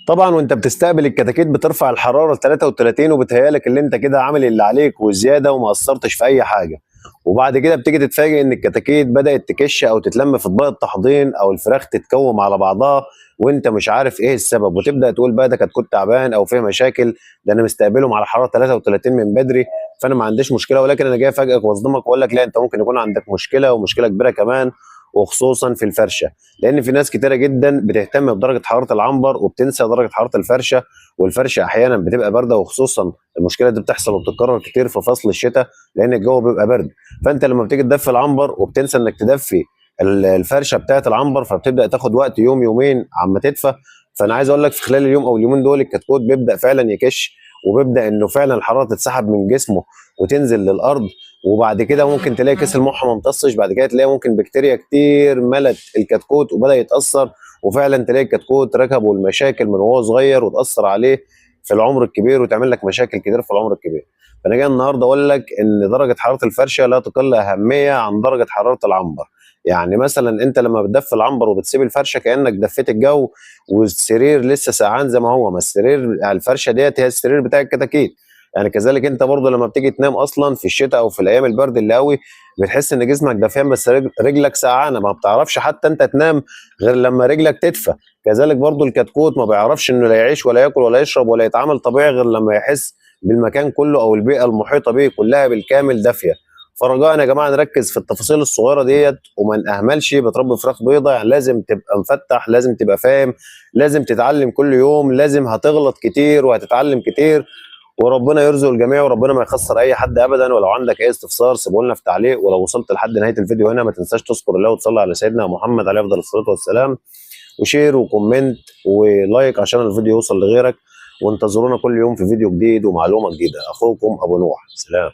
طبعا وانت بتستقبل الكتاكيت بترفع الحراره ل 33 وبتهيالك اللي انت كده عامل اللي عليك وزياده وما قصرتش في اي حاجه. وبعد كده بتيجي تتفاجئ ان الكتاكيت بدات تكش او تتلم في اطباق التحضير او الفراخ تتكوم على بعضها، وانت مش عارف ايه السبب، وتبدا تقول بقى ده كتكوت تعبان او فيه مشاكل، ده انا مستقبلهم على حراره 33 من بدري، فانا ما عنديش مشكله، ولكن انا جاي افاجئك واصدمك واقول لك لا، انت ممكن يكون عندك مشكله ومشكله كبيره كمان، وخصوصا في الفرشه. لان في ناس كتيره جدا بتهتم بدرجه حراره العنبر وبتنسى درجه حراره الفرشه، والفرشه احيانا بتبقى بارده، وخصوصا المشكله دي بتحصل وبتتكرر كتير في فصل الشتاء لان الجو بيبقى برد. فانت لما بتيجي تدفي العنبر وبتنسى انك تدفي الفرشه بتاعه العنبر، فبتبدا تاخد وقت يوم يومين عما تدفى. فانا عايز اقول لك في خلال اليوم او اليومين دول الكتكوت بيبدا فعلا يكش، وبيبدا انه فعلا الحراره تتسحب من جسمه وتنزل للارض. وبعد كده ممكن تلاقي كيس المخ ما امتصش، بعد كده تلاقي ممكن بكتيريا كتير ملت الكتكوت وبدا يتاثر، وفعلا تلاقي الكتكوت ركبه المشاكل من وهو صغير وتاثر عليه في العمر الكبير وتعمل لك مشاكل كتير في العمر الكبير. فانا جاي النهارده اقول لك ان درجه حراره الفرشه لا تقل اهميه عن درجه حراره العنبر. يعني مثلا انت لما بتدفي العنبر وبتسيب الفرشه كانك دفيت الجو، والسرير لسه سقعان زي ما هو، ما السرير الفرشه ديت هي السرير بتاع الكتاكيت. يعني كذلك انت برضه لما بتيجي تنام اصلا في الشتاء او في الايام البرد اللي قوي، بتحس ان جسمك دافيان بس رجلك سقعانه، ما بتعرفش حتى انت تنام غير لما رجلك تدفى. كذلك برضه الكتكوت ما بيعرفش انه لا يعيش ولا ياكل ولا يشرب ولا يتعامل طبيعي غير لما يحس بالمكان كله او البيئه المحيطه به كلها بالكامل دافيه. فرجاء يا جماعه نركز في التفاصيل الصغيره ديت وما نهملش. بتربي فراخ بيضه يعني لازم تبقى مفتح، لازم تبقى فاهم، لازم تتعلم كل يوم، لازم هتغلط كتير وهتتعلم كتير. وربنا يرزق الجميع وربنا ما يخسر اي حد ابدا. ولو عندك اي استفسار سيبه لنا في تعليق، ولو وصلت لحد نهايه الفيديو هنا ما تنساش تذكر الله وتصلي على سيدنا محمد عليه افضل الصلاه والسلام، وشير وكومنت ولايك عشان الفيديو يوصل لغيرك. وانتظرونا كل يوم في فيديو جديد ومعلومه جديده. اخوكم ابو نوح، سلام.